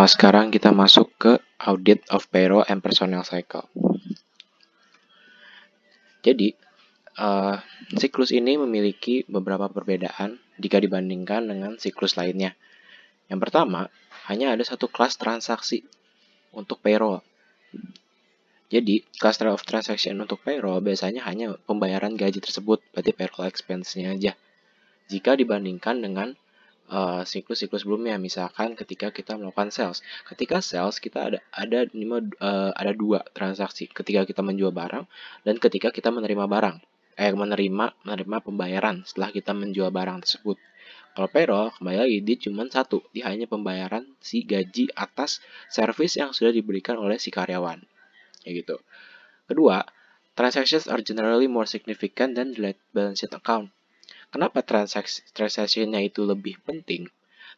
Sekarang kita masuk ke audit of payroll and personnel cycle. Jadi, siklus ini memiliki beberapa perbedaan jika dibandingkan dengan siklus lainnya. Yang pertama, hanya ada satu kelas transaksi untuk payroll. Jadi, kelas of transaction untuk payroll biasanya hanya pembayaran gaji tersebut, berarti payroll expense-nya aja. Jika dibandingkan dengan siklus-siklus sebelumnya, misalkan ketika kita melakukan sales. Ketika sales kita ada dua transaksi, ketika kita menjual barang dan ketika kita menerima barang. Menerima pembayaran setelah kita menjual barang tersebut. Kalau payroll, kembali lagi, dia cuma satu, dia hanya pembayaran si gaji atas service yang sudah diberikan oleh si karyawan. Kayak gitu. Kedua, transactions are generally more significant than the balance sheet account. Kenapa transaksinya itu lebih penting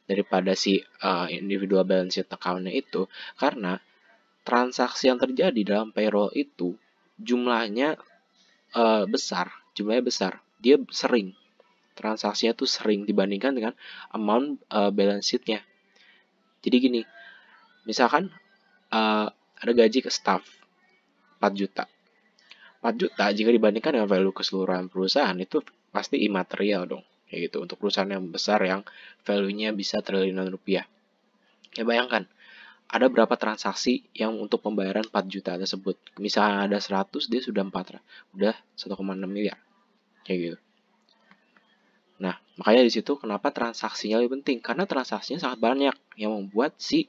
daripada si individual balance sheet account-nya itu? Karena transaksi yang terjadi dalam payroll itu jumlahnya besar. Dia sering. Transaksinya tuh sering dibandingkan dengan amount balance sheet-nya. Jadi gini, misalkan ada gaji ke staff 4 juta. 4 juta jika dibandingkan dengan value keseluruhan perusahaan itu pasti imaterial dong, kayak gitu. Untuk perusahaan yang besar yang value-nya bisa triliunan rupiah. Ya bayangkan, ada berapa transaksi yang untuk pembayaran 4 juta tersebut. Misalnya ada 100, dia sudah 1,6 miliar. Kayak gitu. Nah, makanya di situ kenapa transaksinya lebih penting, karena transaksinya sangat banyak yang membuat si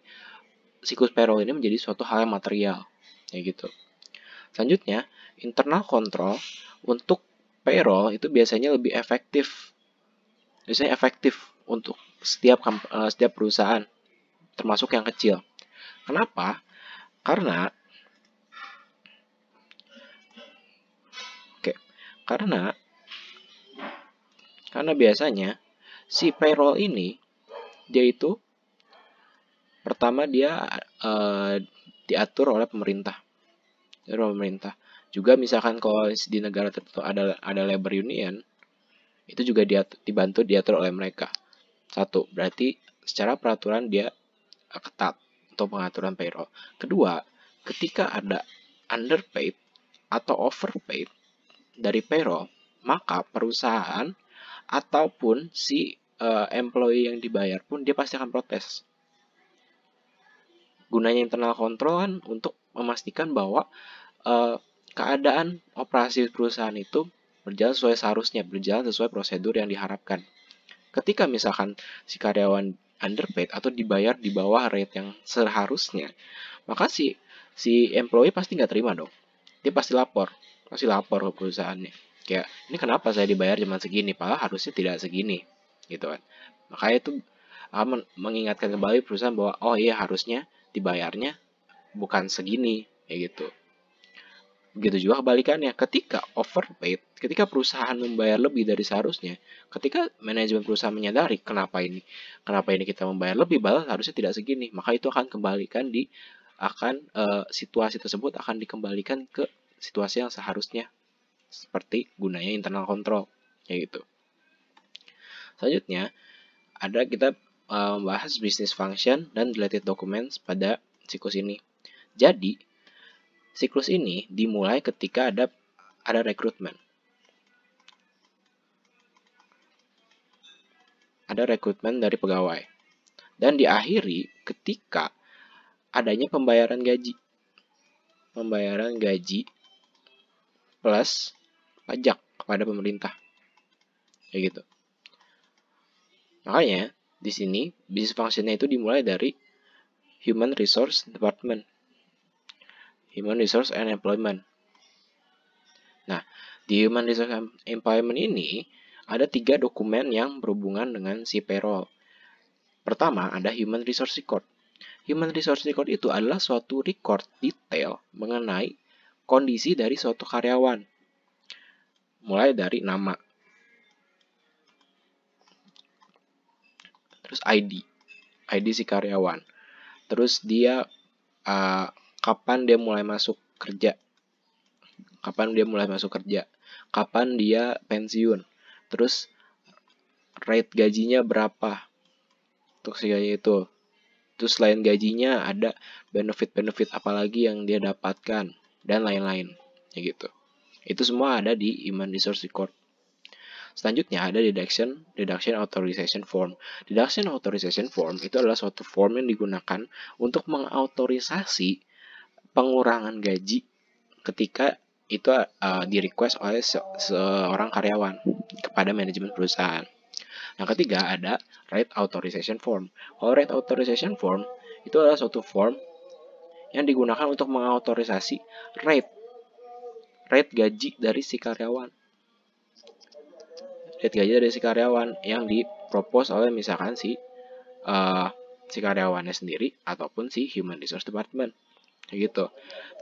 siklus payroll ini menjadi suatu hal yang material. Kayak gitu. Selanjutnya, internal control untuk payroll itu biasanya lebih efektif. Biasanya efektif untuk setiap perusahaan, termasuk yang kecil. Kenapa? Karena biasanya si payroll ini dia itu pertama dia diatur oleh pemerintah. Juga misalkan kalau di negara tertentu ada labor union, itu juga diatur oleh mereka. Satu, berarti secara peraturan dia ketat untuk pengaturan payroll. Kedua, ketika ada underpaid atau overpaid dari payroll, maka perusahaan ataupun si employee yang dibayar pun dia pasti akan protes. Gunanya internal control kan untuk memastikan bahwa keadaan operasi perusahaan itu berjalan sesuai seharusnya, berjalan sesuai prosedur yang diharapkan. Ketika misalkan si karyawan underpaid atau dibayar di bawah rate yang seharusnya, maka si employee pasti nggak terima dong. Dia pasti lapor ke perusahaannya. Kayak, ini kenapa saya dibayar cuma segini, padahal harusnya tidak segini, gitu kan. Makanya itu akan mengingatkan kembali perusahaan bahwa oh iya harusnya dibayarnya bukan segini, kayak gitu. Begitu juga kebalikannya, ketika overpaid, ketika perusahaan membayar lebih dari seharusnya, ketika manajemen perusahaan menyadari kenapa ini kita membayar lebih, padahal harusnya tidak segini, maka itu akan situasi tersebut akan dikembalikan ke situasi yang seharusnya, seperti gunanya internal control, kayak gitu. Selanjutnya, kita membahas business function dan related documents pada siklus ini. Jadi, siklus ini dimulai ketika ada rekrutmen. Ada rekrutmen dari pegawai. Dan diakhiri ketika adanya pembayaran gaji. Pembayaran gaji plus pajak kepada pemerintah. Kayak gitu. Makanya di sini business function-nya itu dimulai dari Human Resource Department. Human Resource and Employment. Nah, di Human Resource and Employment ini ada 3 dokumen yang berhubungan dengan si payroll. Pertama, ada Human Resource Record. Human Resource Record itu adalah suatu record detail mengenai kondisi dari suatu karyawan. Mulai dari nama, terus ID si karyawan, terus dia kapan dia mulai masuk kerja, kapan dia pensiun, terus rate gajinya berapa untuk si gaji itu, Terus selain gajinya ada benefit-benefit apalagi yang dia dapatkan dan lain-lain, ya gitu. Itu semua ada di Human Resource Record. Selanjutnya ada Deduction Authorization Form. Deduction Authorization Form itu adalah suatu form yang digunakan untuk mengautorisasi pengurangan gaji ketika itu di-request oleh seorang karyawan kepada manajemen perusahaan. Yang ketiga ada Rate Authorization Form. Kalau Rate Authorization Form itu adalah suatu form yang digunakan untuk mengautorisasi rate gaji dari si karyawan. Rate gaji dari si karyawan yang dipropose oleh misalkan si karyawannya sendiri ataupun si Human Resource Department. Kayak gitu.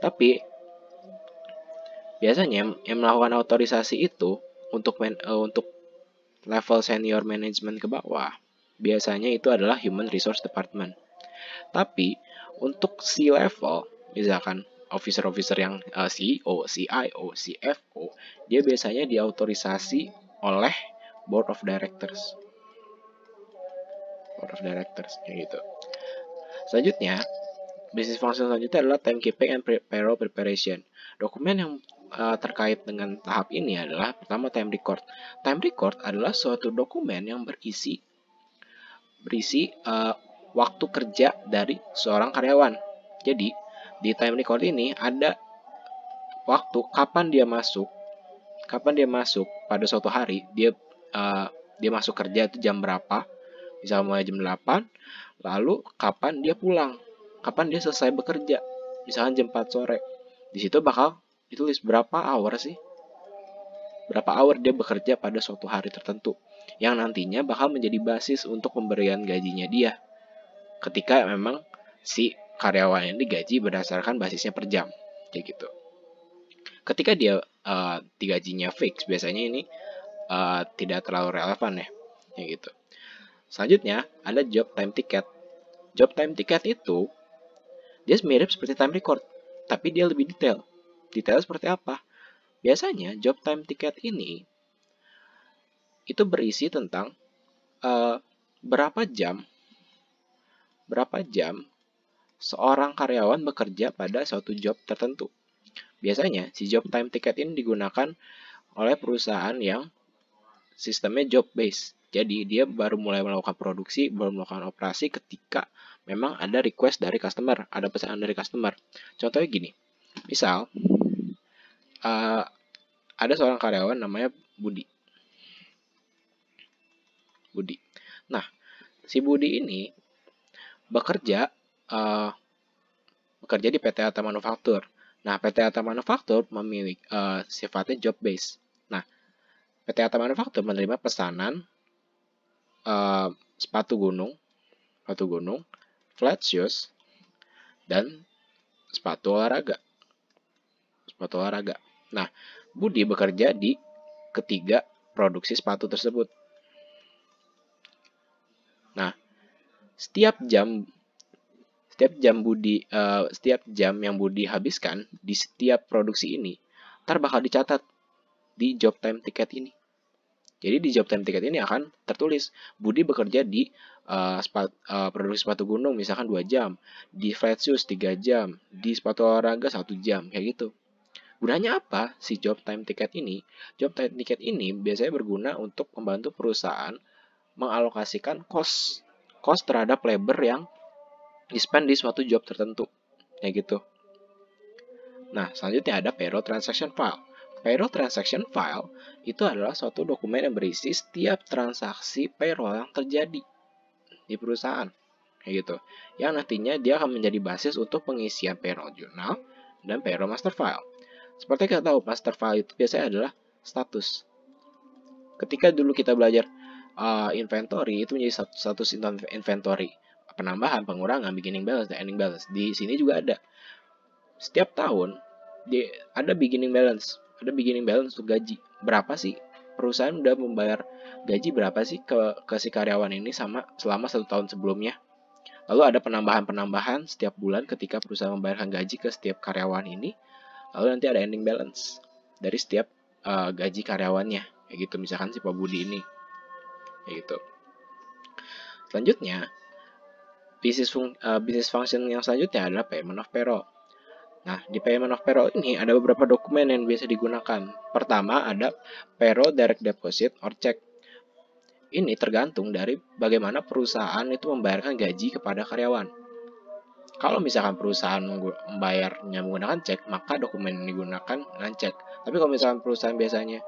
Tapi biasanya yang melakukan otorisasi itu untuk level senior management ke bawah, biasanya itu adalah Human Resource Department. Tapi untuk C-level, misalkan officer-officer yang CEO, CIO, CFO, dia biasanya diautorisasi oleh Board of Directors. Kayak gitu. Selanjutnya, business function selanjutnya adalah timekeeping and payroll preparation. Dokumen yang terkait dengan tahap ini adalah pertama time record. Time record adalah suatu dokumen yang berisi waktu kerja dari seorang karyawan. Jadi di time record ini ada waktu kapan dia masuk pada suatu hari, dia masuk kerja itu jam berapa, misalnya mulai jam 8, lalu kapan dia pulang, kapan dia selesai bekerja, misalnya jam 4 sore. Di situ bakal ditulis berapa hour dia bekerja pada suatu hari tertentu, yang nantinya bakal menjadi basis untuk pemberian gajinya dia ketika memang si karyawan ini digaji berdasarkan basisnya per jam, kayak gitu. Ketika dia digajinya fix, biasanya ini tidak terlalu relevan ya, kayak gitu. Selanjutnya ada job time ticket. Job time ticket itu dia mirip seperti time record, tapi dia lebih detail. Detail seperti apa? Biasanya job time ticket ini itu berisi tentang berapa jam seorang karyawan bekerja pada suatu job tertentu. Biasanya si job time ticket ini digunakan oleh perusahaan yang sistemnya job base. Jadi dia baru mulai melakukan produksi, baru melakukan operasi ketika memang ada request dari customer, ada pesanan dari customer. Contohnya gini, misal ada seorang karyawan namanya Budi. Nah, si Budi ini bekerja di PT Atta Manufaktur. Nah, PT Atta Manufaktur memiliki sifatnya job base. Nah, PT Atta Manufaktur menerima pesanan sepatu gunung, flat shoes, dan sepatu olahraga. Nah, Budi bekerja di ketiga produksi sepatu tersebut. Nah, setiap jam yang Budi habiskan di setiap produksi ini bakal dicatat di job time ticket ini. Jadi di job time ticket ini akan tertulis Budi bekerja di produksi sepatu gunung misalkan 2 jam, di flat shoes 3 jam, di sepatu olahraga 1 jam, kayak gitu. Gunanya apa si job time ticket ini? Job time ticket ini biasanya berguna untuk membantu perusahaan mengalokasikan cost terhadap labor yang di-spend di suatu job tertentu, kayak gitu. Nah, selanjutnya ada payroll transaction file. Payroll transaction file itu adalah suatu dokumen yang berisi setiap transaksi payroll yang terjadi di perusahaan, kayak gitu. Yang nantinya dia akan menjadi basis untuk pengisian payroll journal dan payroll master file. Seperti kita tahu, master file itu biasanya adalah status. Ketika dulu kita belajar inventory, itu menjadi status inventory. Penambahan, pengurangan, beginning balance, dan ending balance. Di sini juga ada. Setiap tahun ada beginning balance untuk gaji. Berapa sih perusahaan udah membayar gaji berapa sih ke si karyawan ini selama 1 tahun sebelumnya. Lalu ada penambahan setiap bulan ketika perusahaan membayarkan gaji ke setiap karyawan ini. Lalu nanti ada ending balance dari setiap gaji karyawannya, kayak gitu. Misalkan si Pak Budi ini, kayak gitu. Selanjutnya Business function yang selanjutnya adalah payment of payroll. Nah, di payment of payroll ini ada beberapa dokumen yang biasa digunakan. Pertama ada payroll direct deposit or check. Ini tergantung dari bagaimana perusahaan itu membayarkan gaji kepada karyawan. Kalau misalkan perusahaan membayarnya menggunakan cek, maka dokumen yang digunakan dengan cek. Tapi kalau misalkan perusahaan biasanya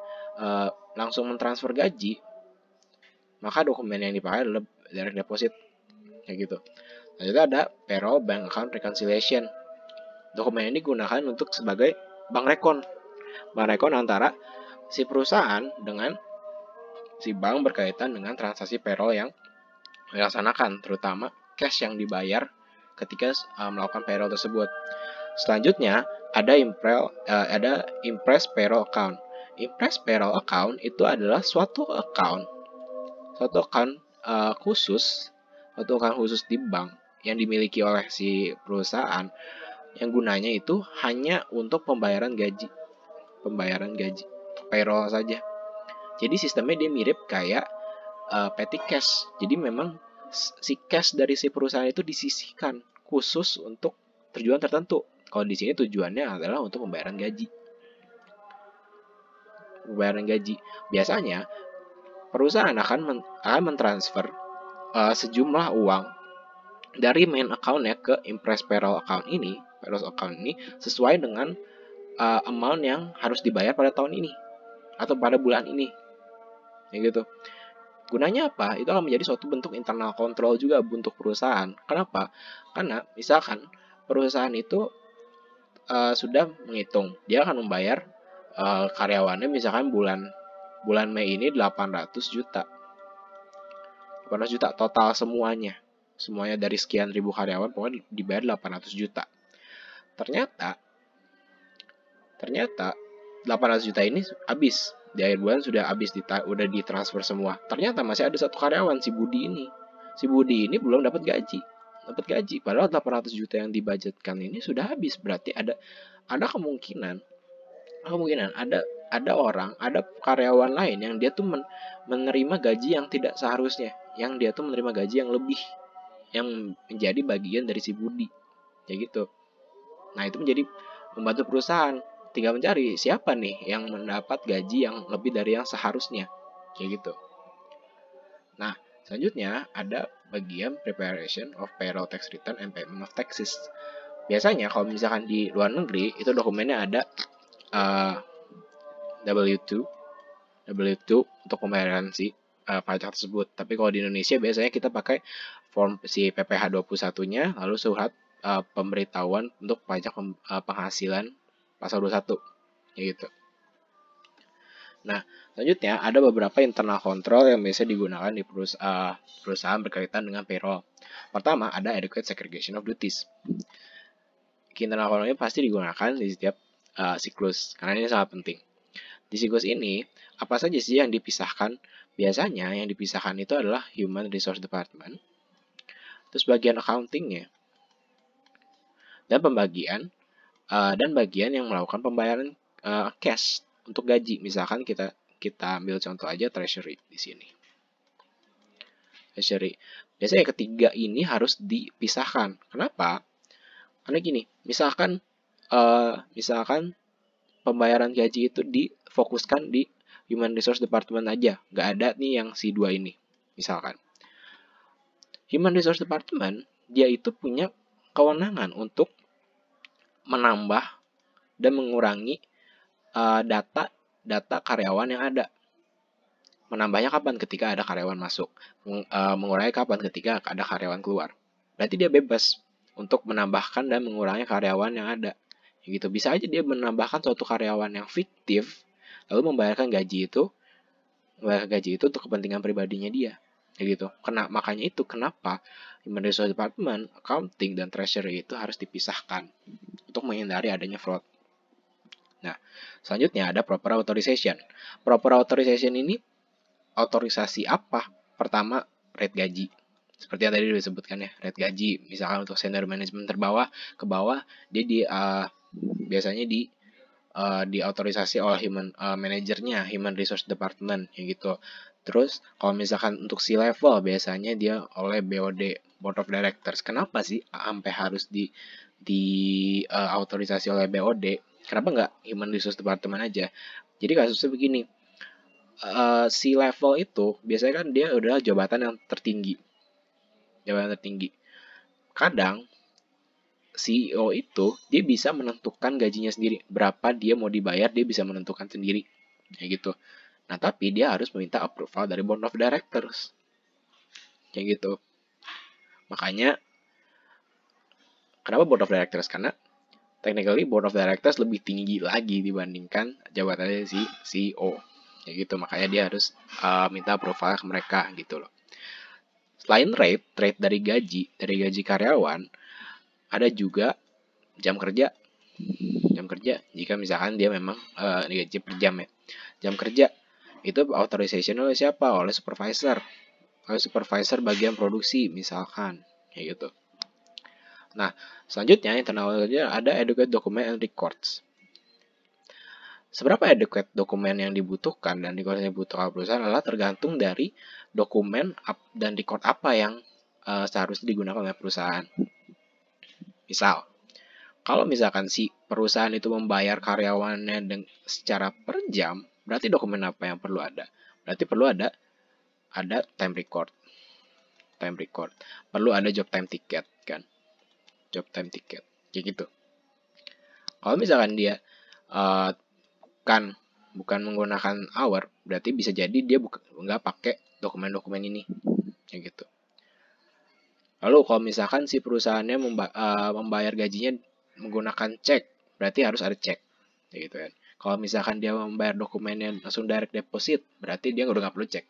langsung mentransfer gaji, maka dokumen yang dipakai adalah direct deposit, kayak gitu. Selanjutnya ada payroll bank account reconciliation. Dokumen ini digunakan untuk sebagai bank rekon antara si perusahaan dengan si bank berkaitan dengan transaksi payroll yang dilaksanakan, terutama cash yang dibayar ketika melakukan payroll tersebut. Selanjutnya ada Impress Payroll Account. Impress Payroll Account itu adalah suatu account khusus di bank yang dimiliki oleh si perusahaan, yang gunanya itu hanya untuk pembayaran gaji, payroll saja. Jadi sistemnya dia mirip kayak petty cash. Jadi memang si cash dari si perusahaan itu disisihkan khusus untuk tujuan tertentu. Kalau di sini tujuannya adalah untuk pembayaran gaji. Biasanya perusahaan akan mentransfer sejumlah uang dari main account-nya ke Impress Payroll Account ini, sesuai dengan amount yang harus dibayar pada tahun ini atau pada bulan ini, kayak gitu. Gunanya apa? Itu akan menjadi suatu bentuk internal control juga untuk perusahaan. Kenapa? Karena misalkan perusahaan itu sudah menghitung, dia akan membayar karyawannya misalkan bulan Mei ini 800 juta total semuanya dari sekian ribu karyawan, pokoknya dibayar 800 juta. Ternyata 800 juta ini habis di akhir bulan, sudah habis, udah ditransfer semua. Ternyata masih ada satu karyawan, si Budi ini belum dapat gaji. Padahal 800 juta yang dibudgetkan ini sudah habis. Berarti ada kemungkinan ada karyawan lain yang dia tuh menerima gaji yang tidak seharusnya, yang dia tuh menerima gaji yang lebih, yang menjadi bagian dari si Budi, kayak gitu. Nah, itu menjadi membantu perusahaan tinggal mencari siapa nih yang mendapat gaji yang lebih dari yang seharusnya, kayak gitu. Nah, selanjutnya ada bagian preparation of payroll tax return and payment of taxes. Biasanya kalau misalkan di luar negeri itu dokumennya ada W2 untuk pembayaran si pajak tersebut. Tapi kalau di Indonesia biasanya kita pakai form si PPh 21-nya, lalu surat pemberitahuan untuk pajak penghasilan pasal 21, ya gitu. Nah, selanjutnya ada beberapa internal control yang biasa digunakan di perusahaan berkaitan dengan payroll. Pertama, ada adequate segregation of duties. Internal control ini pasti digunakan di setiap siklus, karena ini sangat penting. Di siklus ini, apa saja sih yang dipisahkan? Biasanya yang dipisahkan itu adalah Human Resource Department, terus bagian accounting-nya, dan bagian yang melakukan pembayaran cash untuk gaji. Misalkan kita ambil contoh aja treasury di sini. Treasury. Biasanya ketiga ini harus dipisahkan. Kenapa? Karena gini, misalkan pembayaran gaji itu difokuskan di Human Resource Department aja, nggak ada nih yang si dua ini. Misalkan Human Resource Department, dia itu punya kewenangan untuk menambah dan mengurangi data karyawan yang ada. Menambahnya kapan? Ketika ada karyawan masuk. Mengurangi kapan? Ketika ada karyawan keluar. Berarti dia bebas untuk menambahkan dan mengurangi karyawan yang ada. Gitu. Bisa aja dia menambahkan suatu karyawan yang fiktif, lalu membayarkan gaji itu untuk kepentingan pribadinya dia. Gitu. Makanya itu kenapa Human Resource Department, Accounting, dan Treasury itu harus dipisahkan untuk menghindari adanya fraud. Nah, selanjutnya ada proper authorization. Proper authorization ini otorisasi apa? Pertama, rate gaji. Seperti yang tadi disebutkan ya, rate gaji. Misalkan untuk senior management ke bawah, dia biasanya di autorisasi oleh manajernya, Human Resource Department, ya gitu. Terus kalau misalkan untuk C level biasanya dia oleh BOD, Board of Directors. Kenapa sih sampai harus di autorisasi oleh BOD? Kenapa nggak Human Resource Department aja? Jadi kasusnya begini, C level itu biasanya kan dia udah jabatan yang tertinggi. Jabatan tertinggi. Kadang CEO itu dia bisa menentukan gajinya sendiri, berapa dia mau dibayar dia bisa menentukan sendiri, kayak gitu. Nah tapi dia harus meminta approval dari board of directors, kayak gitu. Makanya kenapa board of directors? Karena technically board of directors lebih tinggi lagi dibandingkan jabatannya si CEO, kayak gitu. Makanya dia harus minta approval ke mereka gitu loh. Selain rate dari gaji karyawan, ada juga jam kerja. Jam kerja, jika misalkan dia memang digaji per jam ya. Jam kerja itu authorization oleh siapa? Oleh supervisor. Oleh supervisor bagian produksi misalkan, kayak gitu. Nah, selanjutnya internal ada educate document and records. Seberapa educate dokumen yang dibutuhkan dan record yang dibutuhkan perusahaan adalah tergantung dari dokumen dan record apa yang seharusnya digunakan oleh perusahaan. Misal, kalau misalkan si perusahaan itu membayar karyawannya secara per jam, berarti dokumen apa yang perlu ada? Berarti perlu ada time record. Time record. Perlu ada job time ticket kan? Job time ticket. Kayak gitu. Kalau misalkan dia bukan menggunakan hour, berarti bisa jadi dia nggak pakai dokumen-dokumen ini. Kayak gitu. Lalu kalau misalkan si perusahaannya membayar gajinya menggunakan cek, berarti harus ada cek, kayak gitu kan. Kalau misalkan dia membayar dokumennya langsung direct deposit, berarti dia udah nggak perlu cek,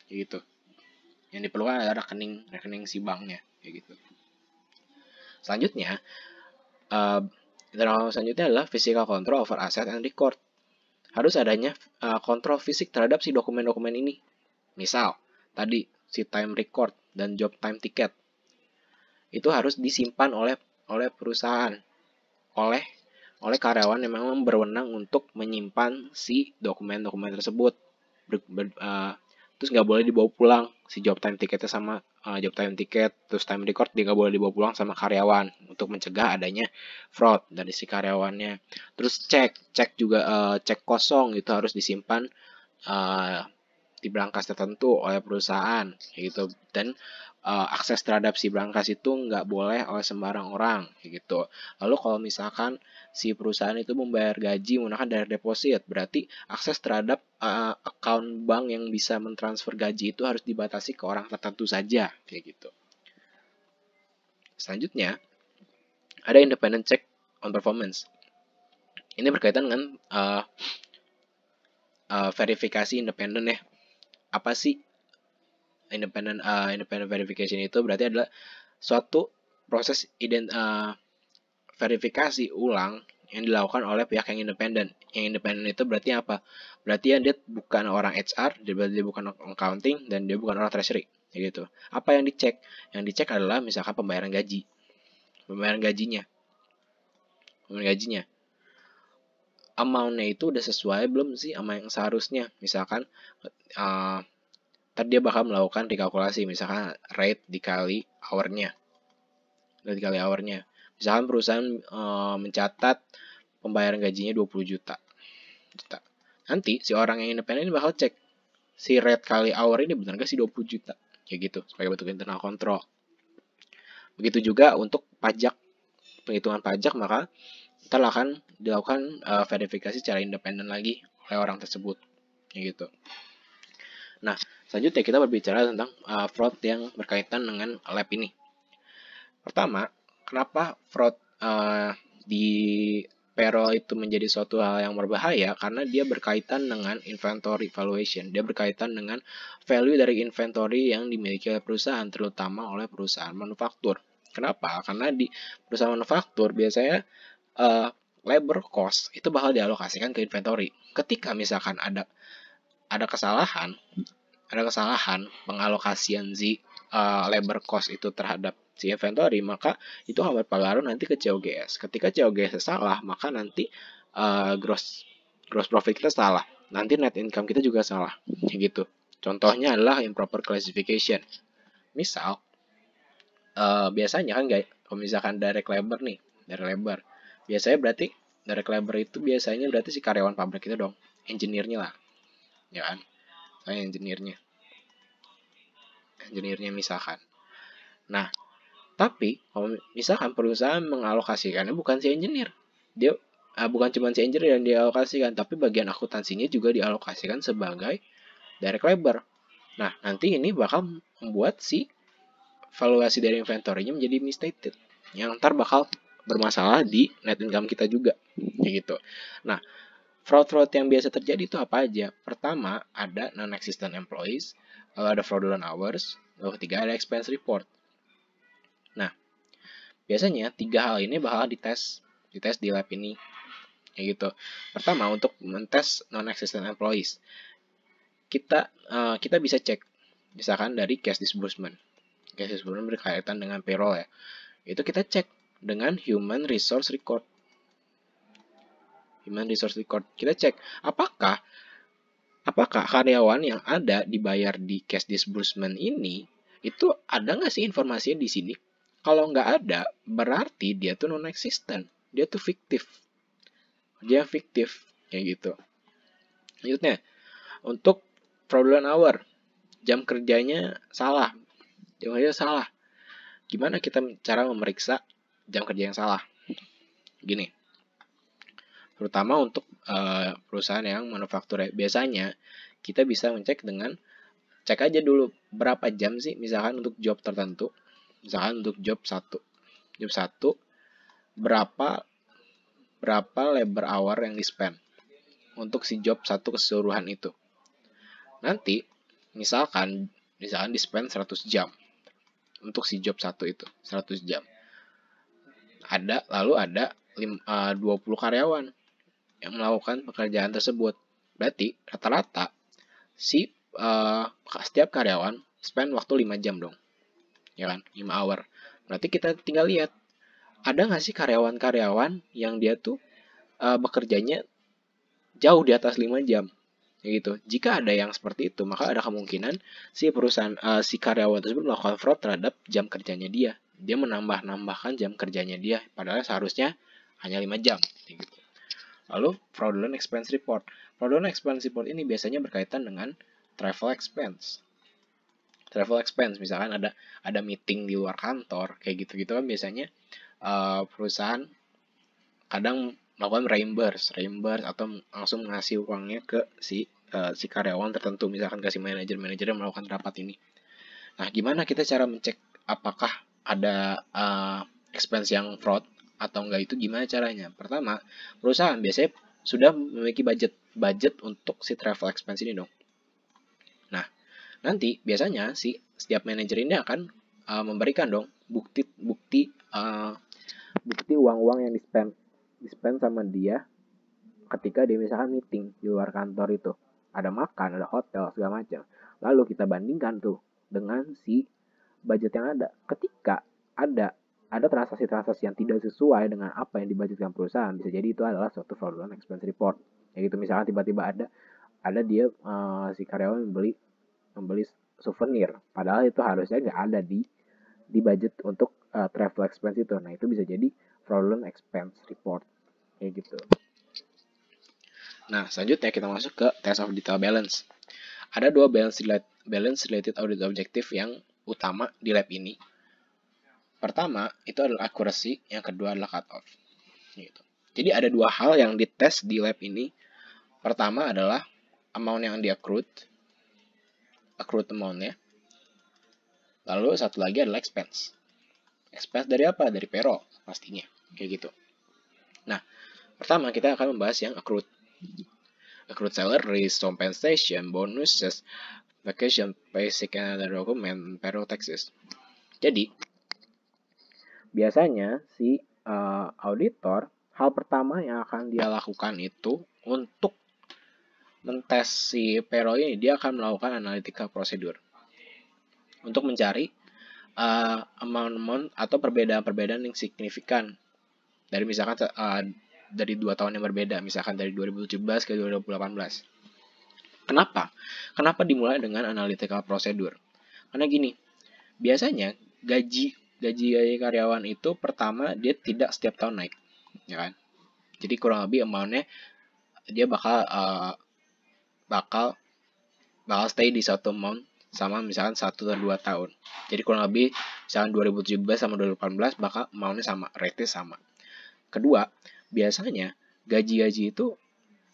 kayak gitu. Yang diperlukan adalah rekening si banknya, kayak gitu. Selanjutnya, selanjutnya adalah physical control over asset and record. Harus adanya kontrol fisik terhadap si dokumen-dokumen ini. Misal, tadi si time record dan job time ticket itu harus disimpan oleh perusahaan, oleh karyawan yang memang berwenang untuk menyimpan si dokumen-dokumen tersebut. Terus nggak boleh dibawa pulang si job time ticketnya sama job time ticket, terus time record dia nggak boleh dibawa pulang sama karyawan untuk mencegah adanya fraud dari si karyawannya. Terus cek juga cek kosong itu harus disimpan di brankas tertentu oleh perusahaan, gitu. Dan akses terhadap si brankas itu nggak boleh oleh sembarang orang, gitu. Lalu kalau misalkan si perusahaan itu membayar gaji menggunakan direct deposit, berarti akses terhadap account bank yang bisa mentransfer gaji itu harus dibatasi ke orang tertentu saja, kayak gitu. Selanjutnya, ada independent check on performance. Ini berkaitan dengan verifikasi independen ya. Apa sih independent verification itu? Berarti adalah suatu proses verifikasi ulang yang dilakukan oleh pihak yang independen. Yang independen itu berarti apa? Berarti dia bukan orang HR, dia bukan accounting, dan dia bukan orang treasury, gitu. Apa yang dicek? Yang dicek adalah misalkan pembayaran gaji, pembayaran gajinya, amount-nya itu udah sesuai belum sih sama yang seharusnya? Misalkan tadi dia bakal melakukan rekalkulasi, misalkan rate dikali hour-nya. Misalkan perusahaan mencatat pembayaran gajinya 20 juta. Nanti si orang yang independen ini bakal cek si rate kali hour ini benar gak sih 20 juta. Kayak gitu, sebagai bentuk internal control. Begitu juga untuk pajak, penghitungan pajak, maka kita akan dilakukan verifikasi secara independen lagi oleh orang tersebut. Kayak gitu. Nah, selanjutnya kita berbicara tentang fraud yang berkaitan dengan lab ini. Pertama, kenapa fraud di payroll itu menjadi suatu hal yang berbahaya? Karena dia berkaitan dengan inventory valuation. Dia berkaitan dengan value dari inventory yang dimiliki oleh perusahaan, terutama oleh perusahaan manufaktur. Kenapa? Karena di perusahaan manufaktur biasanya labor cost itu bakal dialokasikan ke inventory. Ketika misalkan ada kesalahan pengalokasian si labor cost itu terhadap si inventory, maka itu akan berpengaruh nanti ke COGS. Ketika COGS salah, maka nanti gross profit kita salah. Nanti net income kita juga salah. Kayak gitu. Contohnya adalah improper classification. Misal, biasanya kan kalau misalkan direct labor nih, direct labor. Biasanya berarti direct labor itu biasanya berarti si karyawan pabrik itu dong, engineer-nya lah. Ya kan? Saya engineer-nya misalkan. Nah, tapi kalau misalkan perusahaan mengalokasikannya bukan si engineer, dia bukan cuma si engineer yang dialokasikan, tapi bagian akuntansinya juga dialokasikan sebagai direct labor. Nah, nanti ini bakal membuat si valuasi dari inventory-nya menjadi misstated, yang ntar bakal bermasalah di net income kita juga, kayak gitu. Nah, fraud-fraud yang biasa terjadi itu apa aja? Pertama, ada non-existent employees, lalu ada fraudulent hours, lalu ketiga ada expense report. Nah, biasanya 3 hal ini bakal dites di lab ini, kayak gitu. Pertama, untuk mentes non-existent employees, kita bisa cek, misalkan dari cash disbursement. Cash disbursement berkaitan dengan payroll ya. Itu kita cek dengan human resource record. Kita cek apakah karyawan yang ada dibayar di cash disbursement ini itu ada nggak sih informasinya di sini? Kalau nggak ada, berarti dia tuh non-existent, dia tuh fiktif, kayak gitu. Selanjutnya, untuk fraudulent hour, jam kerjanya salah. Gimana kita cara memeriksa jam kerja yang salah? Gini, terutama untuk perusahaan yang manufaktur, biasanya kita bisa mencek dengan cek aja dulu berapa jam sih, misalkan untuk job tertentu, misalkan untuk job 1 berapa labor hour yang di spend untuk si job 1 keseluruhan itu. Nanti misalkan di spend 100 jam untuk si job 1 itu, 100 jam. Lalu ada 20 karyawan yang melakukan pekerjaan tersebut. Berarti rata-rata setiap karyawan spend waktu 5 jam dong. Ya kan? 5 hour. Berarti kita tinggal lihat, ada nggak sih karyawan-karyawan yang dia tuh bekerjanya jauh di atas 5 jam. Gitu. Jika ada yang seperti itu, maka ada kemungkinan si perusahaan si karyawan tersebut melakukan fraud terhadap jam kerjanya dia. Dia menambahkan jam kerjanya dia, padahal seharusnya hanya 5 jam. Gitu. Lalu fraudulent expense report. Fraudulent expense report ini biasanya berkaitan dengan travel expense. Misalkan ada meeting di luar kantor, kayak gitu-gitu kan biasanya perusahaan kadang melakukan reimburse atau langsung ngasih uangnya ke si karyawan tertentu, misalkan kasih manajer yang melakukan rapat ini. Nah, gimana kita cara mencek apakah ada expense yang fraud atau enggak, itu gimana caranya? Pertama, perusahaan biasanya sudah memiliki budget untuk si travel expense ini dong. Nah, nanti biasanya setiap manajer ini akan memberikan dong bukti uang-uang yang di spend sama dia ketika dia misalkan meeting di luar kantor itu. Ada makan, ada hotel, segala macam. Lalu kita bandingkan tuh dengan si budget yang ada. Ketika ada transaksi-transaksi yang tidak sesuai dengan apa yang dibudgetkan perusahaan, bisa jadi itu adalah suatu fraudulent expense report. Ya gitu, misalkan tiba-tiba ada dia si karyawan membeli souvenir, padahal itu harusnya nggak ada di budget untuk travel expense itu. Nah, itu bisa jadi fraudulent expense report, kayak gitu. Nah, selanjutnya kita masuk ke test of detail balance. Ada 2 balance related audit objective yang utama di lab ini. Pertama, itu adalah accuracy, yang kedua adalah cutoff. Gitu. Jadi ada 2 hal yang dites di lab ini. Pertama adalah amount yang di-accrued amount-nya. Lalu satu lagi adalah expense. Expense dari apa? Dari payroll pastinya, kayak gitu. Nah, pertama kita akan membahas yang accrued salaries, compensation, bonuses, vacation pay, sick and other document, payroll taxes. Jadi, biasanya si auditor, hal pertama yang akan dia lakukan itu untuk mentes si payroll ini, dia akan melakukan analytical procedure untuk mencari amount atau perbedaan yang signifikan dari misalkan dari 2 tahun yang berbeda, misalkan dari 2017 ke 2018. Kenapa? Kenapa dimulai dengan analytical procedure? Karena gini, biasanya gaji karyawan itu pertama dia tidak setiap tahun naik, ya kan? Jadi kurang lebih amount-nya dia bakal stay di satu amount sama misalkan 1 atau 2 tahun. Jadi kurang lebih misalkan 2017 sama 2018 bakal amount-nya sama, rate-nya sama. Kedua, biasanya gaji-gaji itu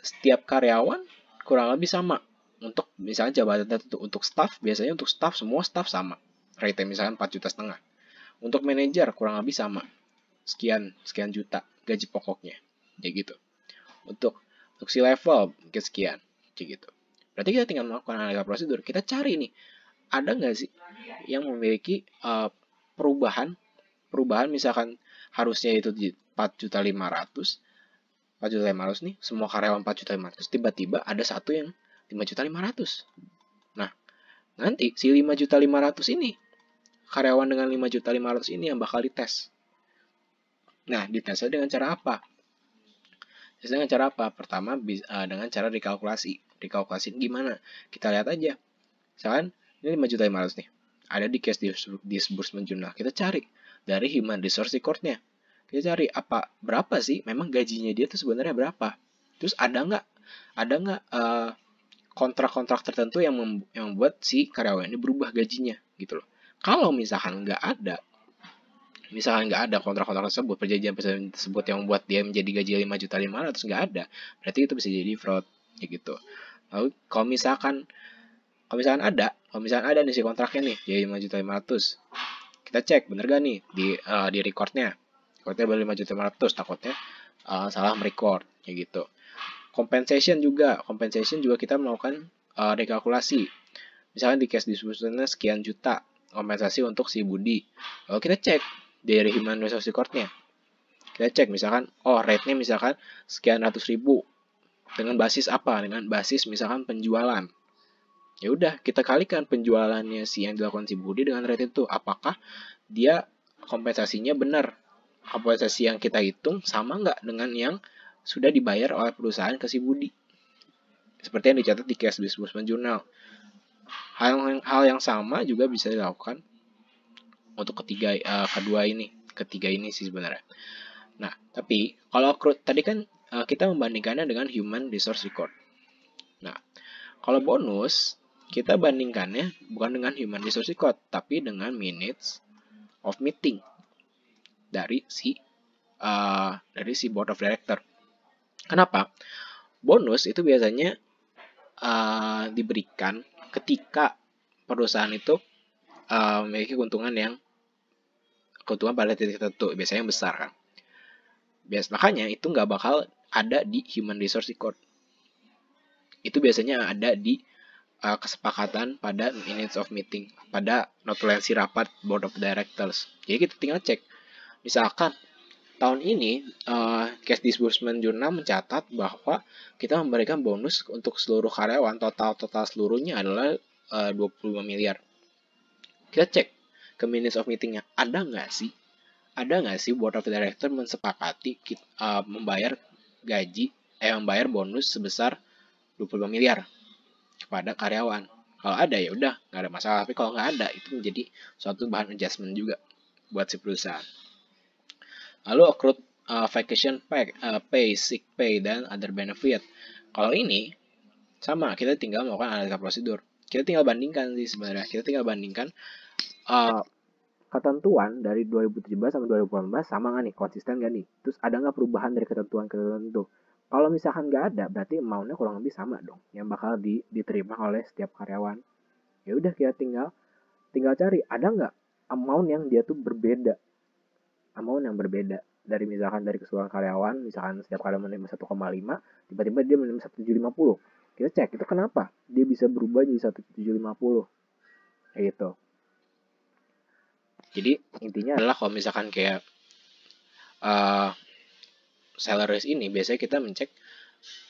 setiap karyawan kurang lebih sama. Untuk misalnya jabatan tertentu, untuk staff biasanya untuk staff semua staff sama. Rate misalkan 4,5 juta. Untuk manajer kurang lebih sama. Sekian juta gaji pokoknya. Kayak gitu. Untuk si level mungkin sekian. Kayak gitu. Berarti kita tinggal melakukan analisa prosedur. Kita cari nih, ada nggak sih yang memiliki perubahan misalkan harusnya itu 4,5 juta. 4,5 juta nih, semua karyawan 4,5 juta, tiba-tiba ada satu yang 5,5 juta. Nah, nanti si 5,5 juta ini, karyawan dengan 5,5 juta ini yang bakal dites. Nah, ditesnya dengan cara apa? Tesnya dengan cara apa? Pertama, dengan cara dikalkulasi. Dikalkulasi gimana? Kita lihat aja. Misalkan, ini 5,5 juta nih. Ada di case disbursement journal. Kita cari dari human resource record-nya. Kita cari berapa sih memang gajinya dia tuh sebenarnya berapa. Terus ada nggak kontrak-kontrak tertentu yang membuat si karyawan ini berubah gajinya gitu loh. Kalau misalkan nggak ada kontrak-kontrak tersebut, perjanjian tersebut yang membuat dia menjadi gaji 5,5 juta nggak ada, berarti itu bisa jadi fraud kayak gitu. Lalu kalau misalkan ada nih si kontraknya nih jadi 5,5 juta, kita cek bener gak nih di recordnya baru 5,5 juta, takutnya salah merecord kayak gitu. Compensation juga kita melakukan rekalkulasi. Misalkan di case disbursementnya sekian juta kompensasi untuk si Budi. Lalu kita cek dari human resource record-nya. Kita cek misalkan, rate-nya misalkan sekian ratus ribu. Dengan basis apa? Dengan basis misalkan penjualan. Ya udah, kita kalikan penjualannya yang dilakukan si Budi dengan rate itu. Apakah dia kompensasinya benar? Kompensasi yang kita hitung sama nggak dengan yang sudah dibayar oleh perusahaan ke si Budi. Seperti yang dicatat di case disbursement journal. Hal yang sama juga bisa dilakukan untuk ketiga ini sih sebenarnya. Nah, tapi kalau tadi kan kita membandingkannya dengan human resource record. Nah, kalau bonus kita bandingkannya bukan dengan human resource record, tapi dengan minutes of meeting dari si board of director. Kenapa? Bonus itu biasanya diberikan ketika perusahaan itu memiliki keuntungan pada titik tertentu, biasanya yang besar kan. Makanya itu nggak bakal ada di human resource record. Itu biasanya ada di kesepakatan pada minutes of meeting, pada notulensi rapat board of directors. Jadi kita tinggal cek. Misalkan tahun ini case disbursement journal mencatat bahwa kita memberikan bonus untuk seluruh karyawan, total seluruhnya adalah 25 miliar. Kita cek ke minutes of meetingnya, ada nggak sih board of director mensepakati membayar bonus sebesar 25 miliar kepada karyawan. Kalau ada ya udah nggak ada masalah, tapi kalau nggak ada itu menjadi suatu bahan adjustment juga buat si perusahaan. Lalu accrued vacation pay, sick pay, dan other benefit. Kalau ini sama, kita tinggal melakukan analisa prosedur. Kita tinggal bandingkan sih sebenarnya. Kita tinggal bandingkan ketentuan dari 2017 sampai 2018 sama nggak nih, konsisten nggak nih? Terus ada nggak perubahan dari ketentuan tertentu? Kalau misalkan nggak ada, berarti amount-nya kurang lebih sama dong, yang bakal diterima oleh setiap karyawan. Ya udah, kita tinggal cari ada nggak amount yang dia tuh berbeda, dari misalkan dari keseluruhan karyawan, misalkan setiap karyawan menerima 1,5, tiba-tiba dia menerima 1,750. Kita cek itu kenapa dia bisa berubah jadi 1,750 kayak gitu. Jadi intinya adalah kalau misalkan kayak salaries ini, biasanya kita mencek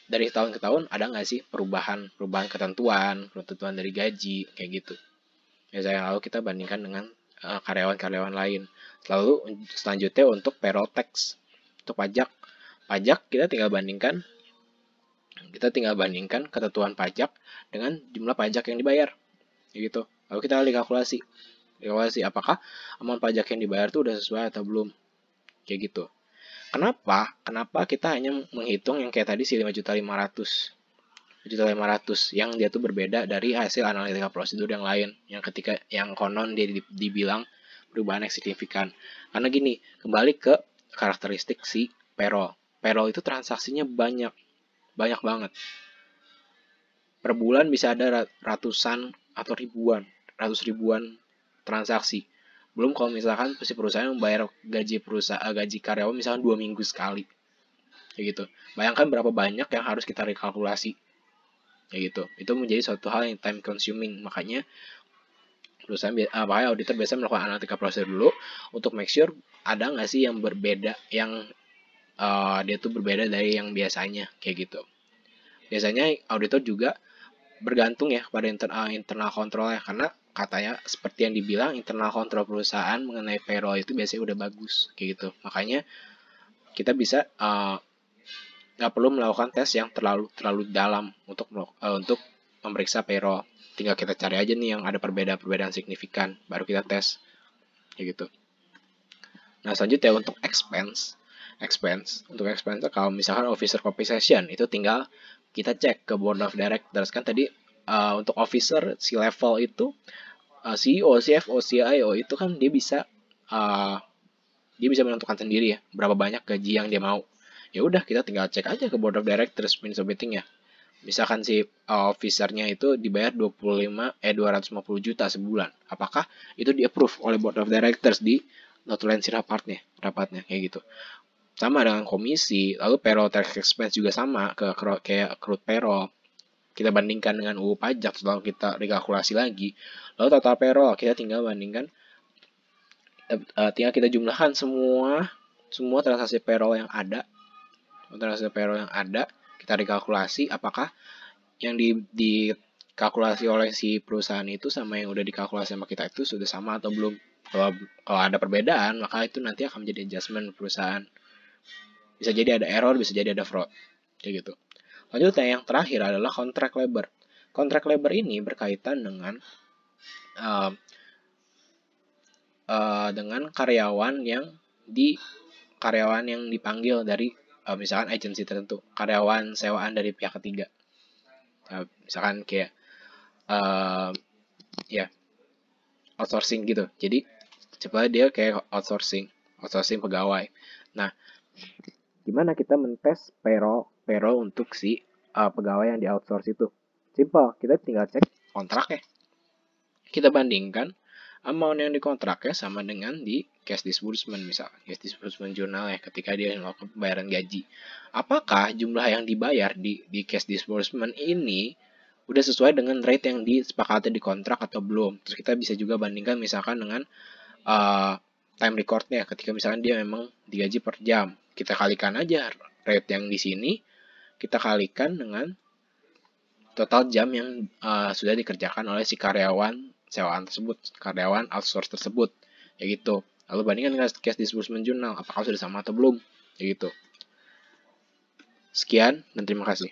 dari tahun ke tahun ada nggak sih perubahan ketentuan dari gaji kayak gitu. Misalnya lalu kita bandingkan dengan karyawan lain. Lalu selanjutnya untuk payroll tax, untuk pajak kita tinggal bandingkan Kita tinggal bandingkan ketentuan pajak dengan jumlah pajak yang dibayar. Gitu. Lalu kita kalkulasi. Apakah amount pajak yang dibayar itu udah sesuai atau belum. Kayak gitu. Kenapa kita hanya menghitung yang kayak tadi si 5.500.000 yang dia tuh berbeda dari hasil analitika prosedur yang lain yang ketika yang konon dia dibilang perubahan yang signifikan. Karena gini, kembali ke karakteristik si payroll. Payroll itu transaksinya banyak banget. Per bulan bisa ada ratusan atau ratus ribuan transaksi. Belum kalau misalkan si perusahaan membayar gaji karyawan misalkan 2 minggu sekali. Kayak gitu. Bayangkan berapa banyak yang harus kita rekalkulasi. Kayak gitu. Itu menjadi suatu hal yang time consuming. Makanya auditor biasanya melakukan analitika prosedur dulu untuk make sure ada nggak sih yang berbeda, yang dia tuh berbeda dari yang biasanya, kayak gitu. Biasanya auditor juga bergantung ya pada internal control ya, karena katanya seperti yang dibilang internal control perusahaan mengenai payroll itu biasanya udah bagus, kayak gitu. Makanya kita bisa nggak perlu melakukan tes yang terlalu dalam untuk memeriksa payroll. Tinggal kita cari aja nih yang ada perbedaan signifikan, baru kita tes, kayak gitu. Nah, selanjutnya untuk expense kalau misalkan officer compensation itu tinggal kita cek ke board of directors. Kan tadi untuk officer si level itu CEO, CFO, CIO itu kan dia bisa menentukan sendiri ya berapa banyak gaji yang dia mau. Ya udah, kita tinggal cek aja ke board of directors minutes of meeting ya. Misalkan si officernya itu dibayar 250 juta sebulan. Apakah itu di-approve oleh board of directors di notulensi rapatnya kayak gitu. Sama dengan komisi, lalu payroll tax expense juga sama kayak accrued payroll. Kita bandingkan dengan UU pajak, setelah kita rekalkulasi lagi. Lalu total payroll kita tinggal bandingkan, tinggal kita jumlahkan semua transaksi payroll yang ada. Kita rekalkulasi apakah yang dikalkulasi oleh si perusahaan itu sama yang udah dikalkulasi sama kita itu sudah sama atau belum. Kalau ada perbedaan, maka itu nanti akan menjadi adjustment perusahaan. Bisa jadi ada error, bisa jadi ada fraud, kayak gitu. Lanjutnya yang terakhir adalah contract labor. Contract labor ini berkaitan dengan karyawan yang dipanggil dari misalkan agensi tertentu, karyawan sewaan dari pihak ketiga. Misalkan kayak outsourcing gitu. Jadi coba dia kayak outsourcing pegawai. Nah, gimana kita mentes payroll untuk si pegawai yang di outsource itu? Simple, kita tinggal cek kontraknya. Kita bandingkan amount yang dikontraknya sama dengan di cash disbursement, misalkan cash disbursement journal ya, ketika dia melakukan pembayaran gaji. Apakah jumlah yang dibayar di cash disbursement ini udah sesuai dengan rate yang disepakati di kontrak atau belum? Terus kita bisa juga bandingkan misalkan dengan time recordnya, ketika misalkan dia memang digaji per jam, kita kalikan aja rate yang di sini, kita kalikan dengan total jam yang sudah dikerjakan oleh si karyawan sewaan tersebut, karyawan outsource tersebut, ya gitu. Lalu bandingkan dengan cash disbursement journal, apakah sudah sama atau belum, ya gitu. Sekian dan terima kasih.